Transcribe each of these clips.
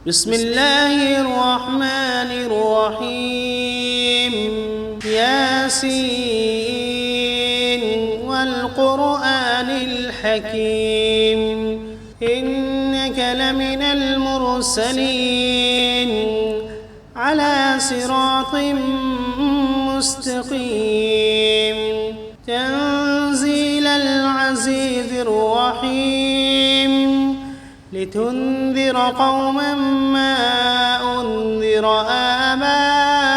بسم الله الرحمن الرحيم ياسين والقرآن الحكيم إنك لمن المرسلين على صراط مستقيم تنزيل العزيز الرحيم لتنذر قوما ما أنذر آباؤهم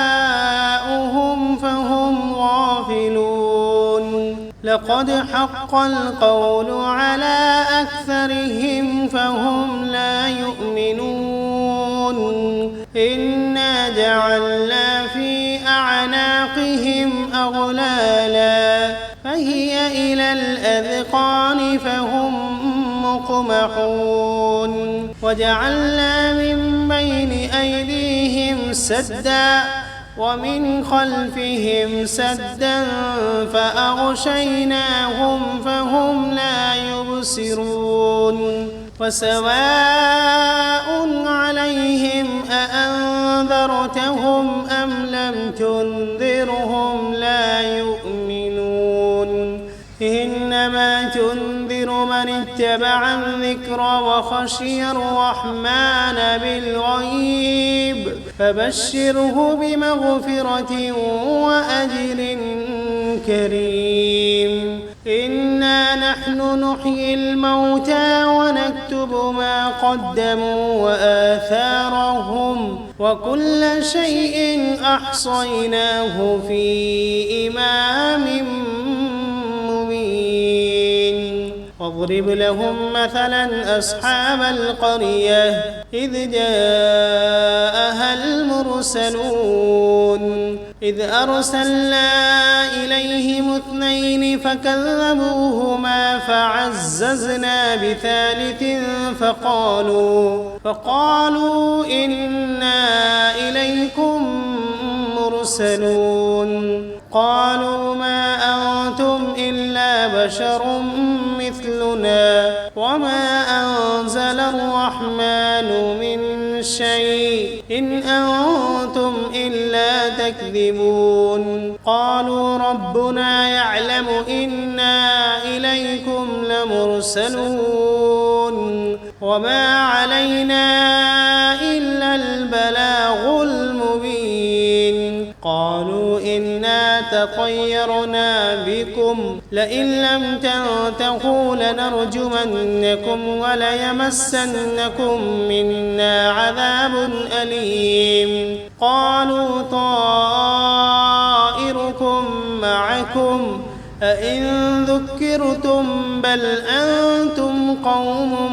فهم غافلون لقد حق القول على أكثرهم فهم لا يؤمنون إنا جعلنا في أعناقهم أغلالا فهي إلى الأذقان فهم مقمحون وجعلنا من بين أيديهم سدا ومن خلفهم سدا فأغشيناهم فهم لا يبصرون وسواء عليهم أأنذرتهم أم لم تنذرهم لا يؤمنون إنما تنذر من اتبع الذكر وخشي الرحمن بالغيب فبشره بمغفرة وأجر كريم إنا نحن نحيي الموتى ونكتب ما قدموا وآثارهم وكل شيء أحصيناه في إمام واضرب لهم مثلا أصحاب القرية إذ جاءها المرسلون إذ أرسلنا إليهم 2 فكذبوهما فعززنا بثالث فقالوا إنا إليكم مرسلون قالوا ما أنتم إلا بشر مثلنا وما أنزل الرحمن من شيء إن أنتم إلا تكذبون قالوا ربنا يعلم إنا إليكم لمرسلون وما علينا إلا البلاغ المبين قالوا إنا تطيرنا بكم لئن لم تنتهوا لنرجمنكم وليمسنكم منا عذاب أليم قالوا طائركم معكم أئن ذكرتم بل أنتم قوم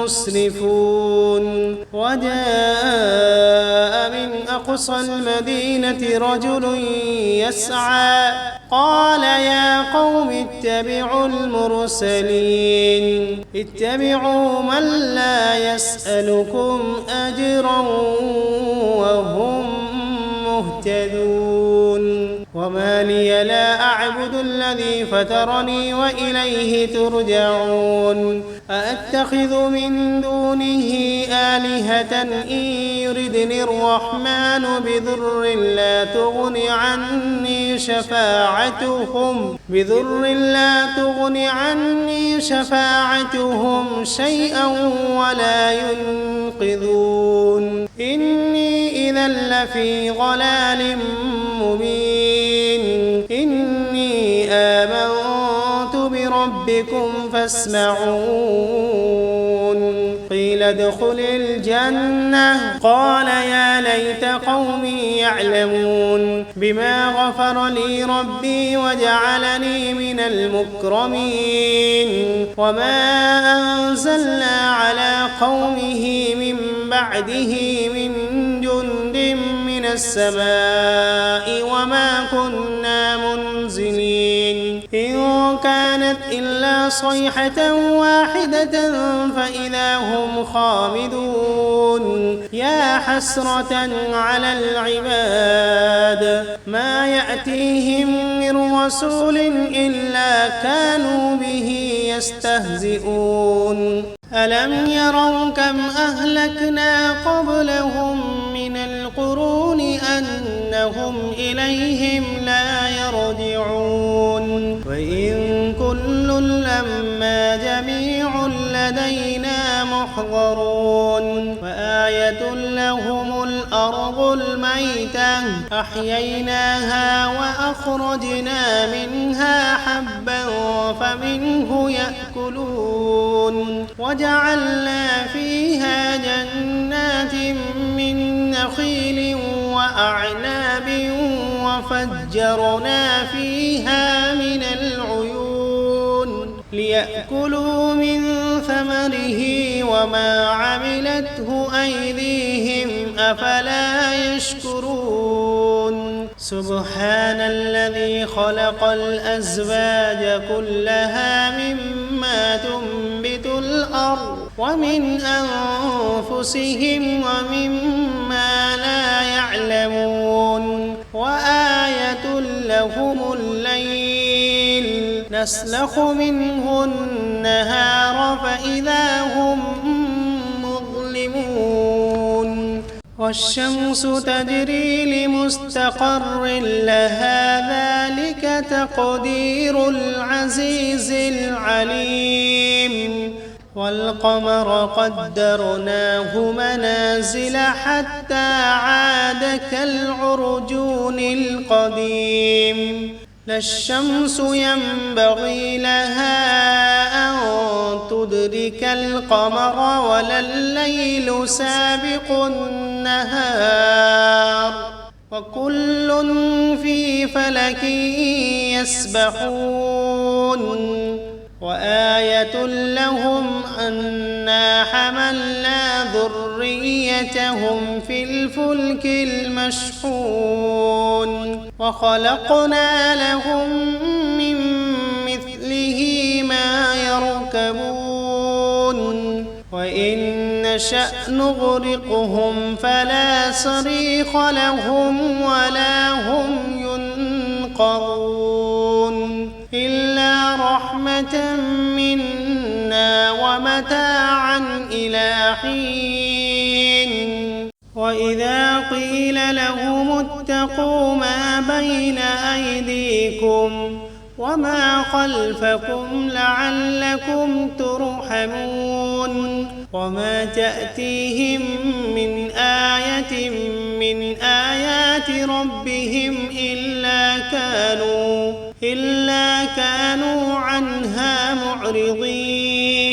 مسرفون وجاء من أقصى المدينة رجل يسعى قال يا قوم اتبعوا المرسلين اتبعوا من لا يسألكم أجرا وهم مهتدون وما لي لا أعبد الذي فطرني وإليه ترجعون أأتخذ من دونه آلهة إن يردني الرحمن بضر لا تغن عني شفاعتهم شيئا ولا ينقذون إني إذا لفي ضلال مبين إني آمنت بربكم فاسمعون قيل ادخل الجنة قال يا ليت قومي يعلمون بما غفر لي ربي وجعلني من المكرمين وما أنزلنا على قومه من بعده من جند من السماء وما كنا منزلين إن كانت إلا صيحة واحدة فإذا هم خامدون يا حسرة على العباد ما يأتيهم من رسول إلا كانوا به يستهزئون ألم يروا كم أهلكنا قبلهم من القرون أنهم إليهم لا يرجعون وإن كل لما جميع لدينا محضرون وآية لهم الأرض الميتة أحييناها وأخرجنا منها حبا فمنه يأكلون وجعلنا فيها جنات من نخيل وأعناب وفجرنا فيها من العيون ليأكلوا من ثمره وما عملته أيديهم أفلا يشكرون سبحان الذي خلق الأزواج كلها مما تنبت الأرض ومن أنفسهم ومما لا يعلمون وآية لهم الليل نسلخ منه النهار فإذا هم مظلمون والشمس تجري لمستقر لها ذلك تقدير العزيز العليم والقمر قدرناه منازل حتى عاد كالعرجون القديم لا الشمس ينبغي لها أن تدرك القمر ولا الليل سابق النهار وكل في فلك يسبحون وآية لهم أنا حملنا ذريتهم في الفلك المشحون وخلقنا لهم من مثله ما يركبون وإن نشأ نغرقهم فلا صريخ لهم ولا هم ينقذون إلا رحمة منا ومتاعا إلى حين وإذا قيل لهم اتقوا ما بين أيديكم وما خلفكم لعلكم ترحمون وما تأتيهم من آية من آيات ربهم إلا كانوا عنها معرضين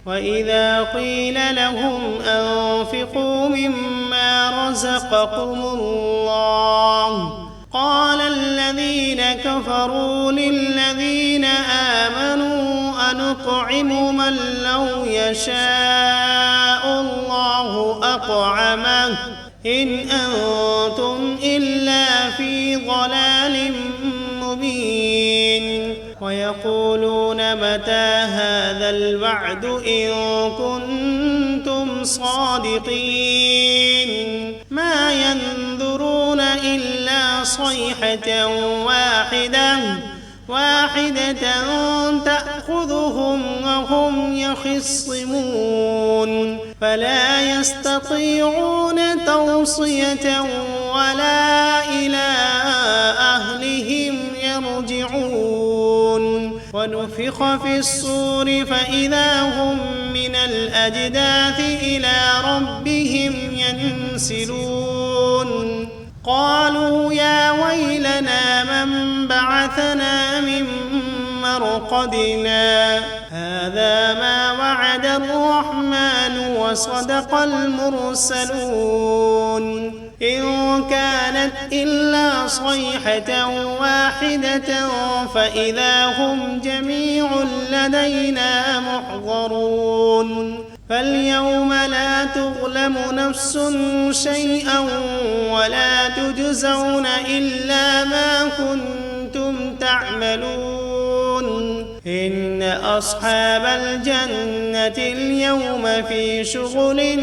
وإذا قيل لهم أنفقوا مما رزقكم الله قال الذين كفروا للذين آمنوا أنطعم من لو يشاء الله أطعمه إن أنتم إلا في ضلال مبين ويقولون متى هذا الوعد إن كنتم صادقين ما ينظرون إلا صيحة واحدة تأخذهم وهم يخصمون فلا يستطيعون توصية ولا إلى أهلهم يرجعون ونفخ في الصور فإذا هم من الأجداث إلى ربهم ينسلون قالوا يا ويلنا من بعثنا من مرقدنا هذا ما وعد الرحمن وصدق المرسلون إن كانت إلا صيحة واحدة فإذا هم جميع لدينا محضرون فاليوم لا تظلم نفس شيئا ولا تجزون إلا ما كنتم تعملون إن أصحاب الجنة اليوم في شغل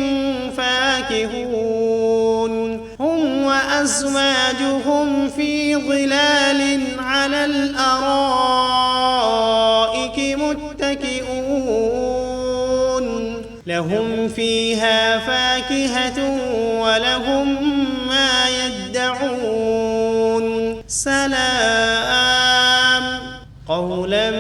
فاكهون هم وأزواجهم في ظلال على الأرائك متكئون فيها فاكهة ولهم ما يدعون سلام قولا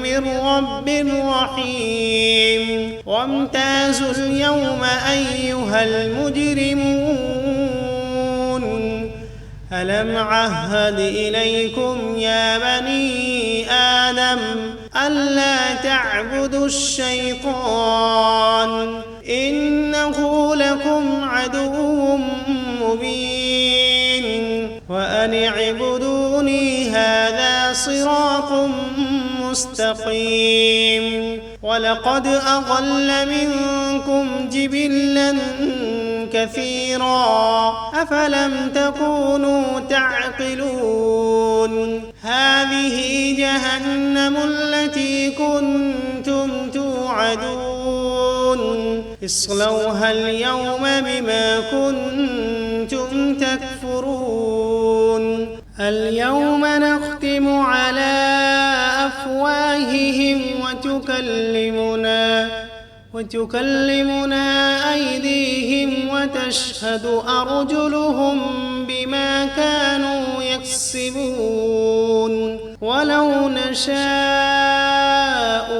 من رب رحيم وامتازوا اليوم أيها المجرمون ألم عهد إليكم يا بني آدم ألا تعبدوا الشيطان إنه لكم عدو مبين وأن اعبدوني هذا صراط مستقيم ولقد أضل منكم جبلا كثيرا أفلم تكونوا تعقلون هذه جهنم التي كنتم توعدون اصلوها اليوم بما كنتم تكفرون اليوم نختم على أفواههم وتكلمنا أيديهم وتشهد أرجلهم بما كانوا يكسبون ولو نشاء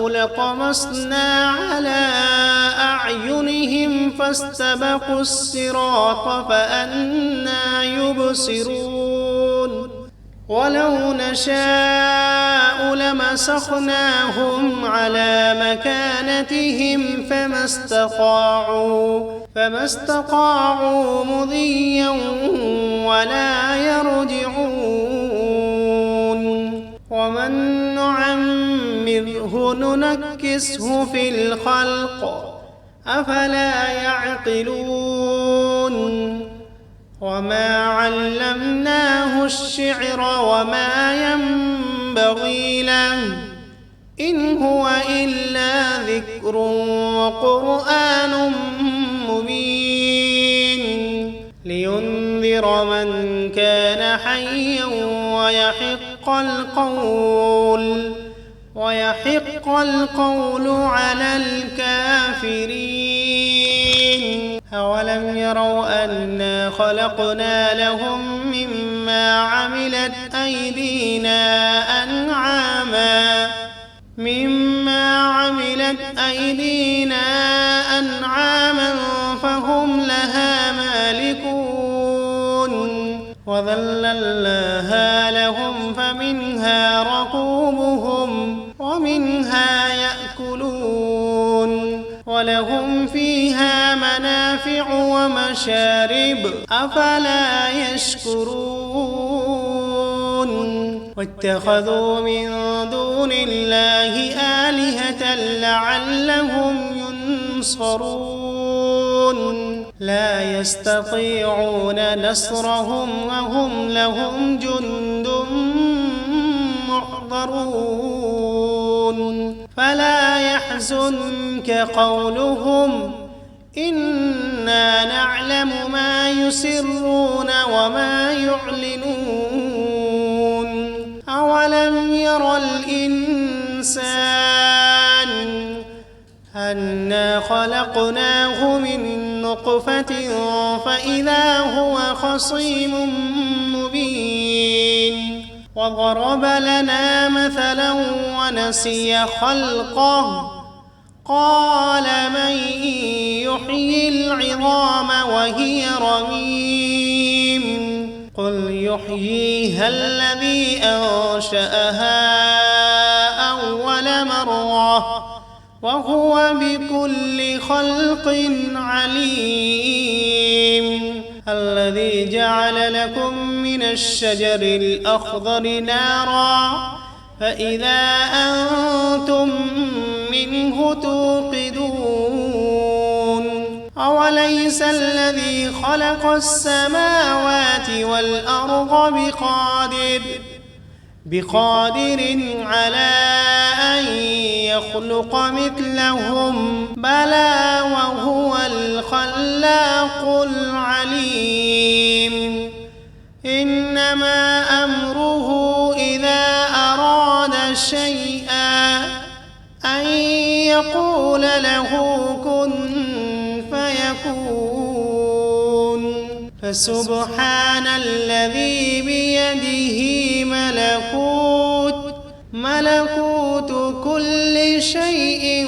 لطمسنا على أعينهم فاستبقوا الصراط فأنى يبصرون ولو نشاء لمسخناهم على مكانتهم فما استطاعوا مضيا ولا يرجعون ومن نعمره ننكسه في الخلق أفلا يعقلون وما علمناه الشعر وما ينبغي له إن هو إلا ذكر وقرآن مبين لينذر من كان حيا ويحق القول على الكافرين أولم يروا أنا خلقنا لهم مما عملت أيدينا أنعاما فهم لها مالكون وذللناها لهم فمنها ركوبهم ومنها يأكلون ولهم فيها منافع ومشارب أفلا يشكرون واتخذوا من دون الله آلهة لعلهم ينصرون لا يستطيعون نصرهم وهم لهم جند محضرون فلا يحزنك قولهم إنا نعلم ما يسرون وما يعلنون أولم ير الإنسان أنا خلقناه من نطفة فإذا هو خصيم مبين وضرب لنا مثلا ونسي خلقه قال من يحيي العظام وهي رميم قل يحييها الذي أنشأها أول مرة وهو بكل خلق عليم الذي جعل لكم من الشجر الأخضر نارا فإذا أنتم منه توقدون أوليس الذي خلق السماوات والأرض بقادر على أن يخلق مثلهم بلى وهو الخلاق العليم إنما أمره إذا أراد شيئا أن يقول له كن فسبحان الذي بيده ملكوت كل شيء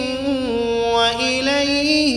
وإليه